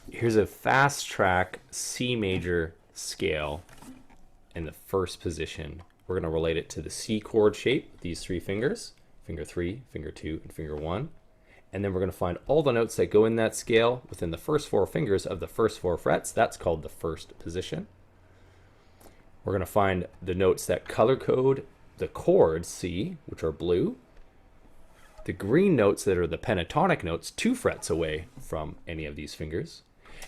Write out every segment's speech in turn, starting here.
Here's a fast track C major scale in the first position. We're going to relate it to the C chord shape, these three fingers, finger 3, finger 2, and finger 1. And then we're going to find all the notes that go in that scale within the first 4 fingers of the first 4 frets. That's called the first position. We're going to find the notes that color code the chord C, which are blue. The green notes that are the pentatonic notes, 2 frets away from any of these fingers.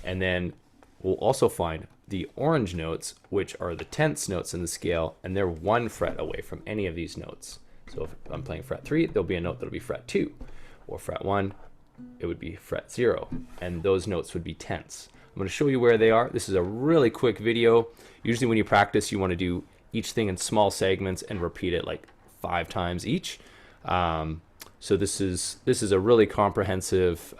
And then we'll also find the orange notes, which are the tenths notes in the scale, and they're 1 fret away from any of these notes. So if I'm playing fret 3, there'll be a note that'll be fret 2, or fret 1, it would be fret 0, and those notes would be tenths. I'm going to show you where they are. This is a really quick video. Usually when you practice, you want to do each thing in small segments and repeat it like 5 times each. So this is a really comprehensive,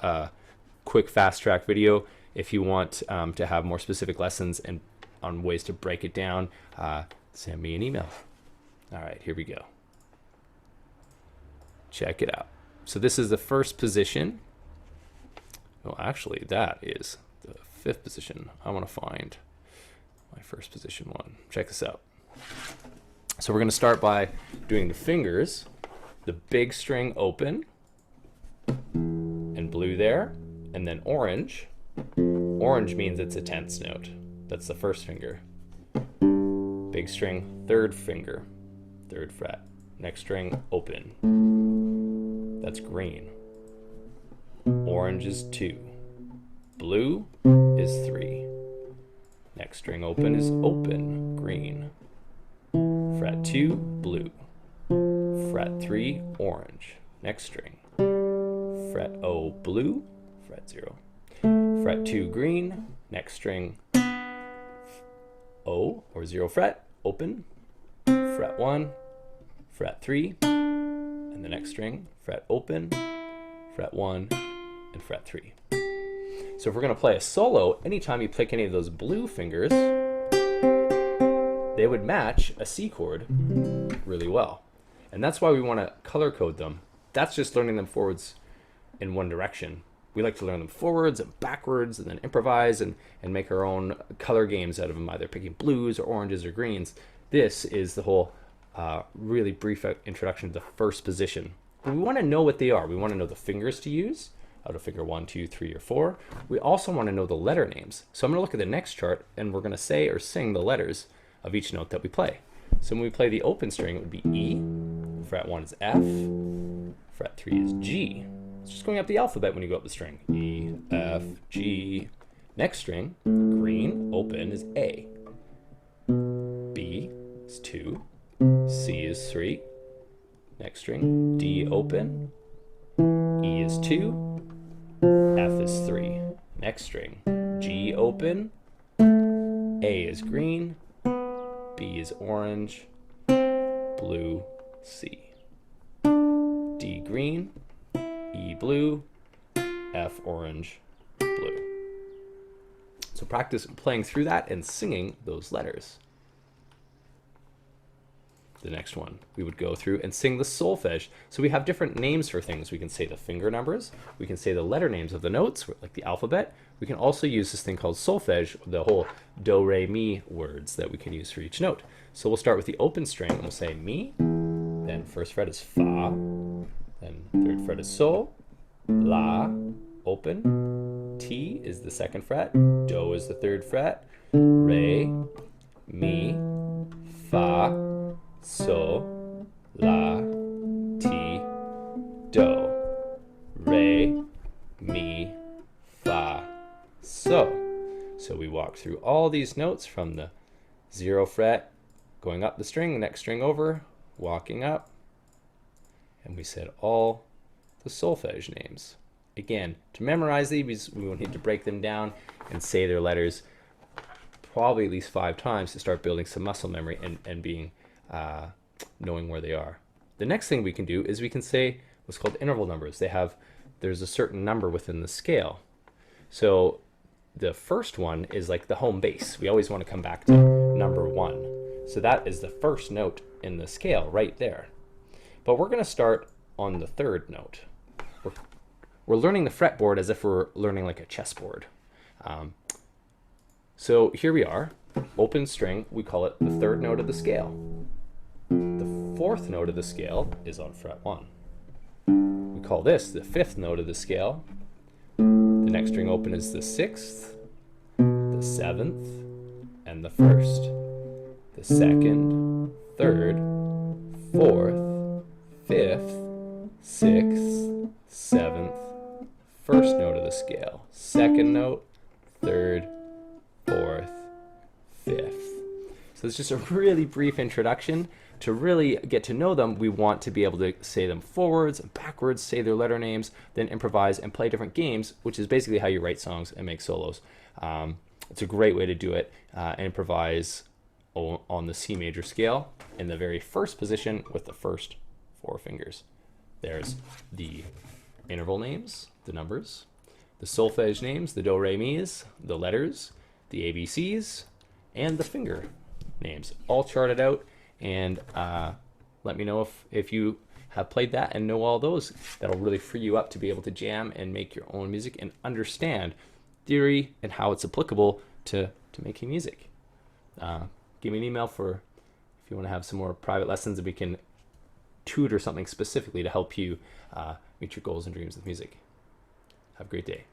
quick fast track video. If you want to have more specific lessons and on ways to break it down, send me an email. All right, here we go. Check it out. So this is the first position. Oh, actually, that is the 5th position. I want to find my first position one. Check this out. So we're going to start by doing the fingers. The big string open, and blue there, and then orange. Orange means it's a tenths note. That's the first finger. Big string, 3rd finger, 3rd fret. Next string, open. That's green. Orange is 2. Blue is 3. Next string open is open, green. Fret 2, blue. Fret 3, orange. Next string. Fret O, blue. Fret 0. Fret 2, green. Next string. O, or 0 fret, open. Fret 1, fret 3. And the next string, fret open, fret 1, and fret 3. So if we're going to play a solo, anytime you pick any of those blue fingers, they would match a C chord really well. And that's why we want to color code them. That's just learning them forwards in one direction. We like to learn them forwards and backwards and then improvise and make our own color games out of them, either picking blues or oranges or greens. This is the whole really brief introduction to the first position. But we want to know what they are. We want to know the fingers to use out of finger 1, 2, 3, or 4. We also want to know the letter names. So I'm going to look at the next chart and we're going to say or sing the letters of each note that we play. So when we play the open string, it would be E, fret 1 is F, fret 3 is G. It's just going up the alphabet when you go up the string. E, F, G. Next string, green, open, is A. B is 2, C is 3. Next string, D open, E is 2, F is 3. Next string, G open, A is green, B is orange, blue, C. D green, E blue, F orange, blue. So practice playing through that and singing those letters. The next one, we would go through and sing the solfege. So we have different names for things. We can say the finger numbers. We can say the letter names of the notes, like the alphabet. We can also use this thing called solfege, the whole do, re, mi words that we can use for each note. So we'll start with the open string and we'll say mi, then first fret is fa, then 3rd fret is sol, la, open, ti is the 2nd fret, do is the 3rd fret, re, mi, fa, so, la, ti, do, re, mi, fa, so. So we walk through all these notes from the 0 fret, going up the string, the next string over, walking up, and we said all the solfege names. Again, to memorize these, we will need to break them down and say their letters probably at least 5 times to start building some muscle memory and being knowing where they are. The next thing we can do is we can say what's called interval numbers. There's a certain number within the scale. So the first one is like the home base. We always want to come back to number 1. So that is the first note in the scale right there. But we're going to start on the 3rd note. we're learning the fretboard as if we're learning like a chessboard. So here we are, open string, we call it the third note of the scale. The fourth note of the scale is on fret 1. We call this the fifth note of the scale. The next string open is the sixth, the seventh, and the first. The second, third, fourth, fifth, sixth, seventh, first note of the scale. Second note, third, fourth, fifth. So it's just a really brief introduction. To really get to know them, we want to be able to say them forwards and backwards, say their letter names, then improvise and play different games, which is basically how you write songs and make solos. It's a great way to do it. Improvise on the C major scale in the very first position with the first 4 fingers. There's the interval names, the numbers, the solfege names, the do, re, mi's, the letters, the ABCs, and the finger names, all charted out. And let me know if you have played that and know all those. That'll really free you up to be able to jam and make your own music and understand theory and how it's applicable to making music. Give me an email if you want to have some more private lessons and we can tutor something specifically to help you meet your goals and dreams with music. Have a great day.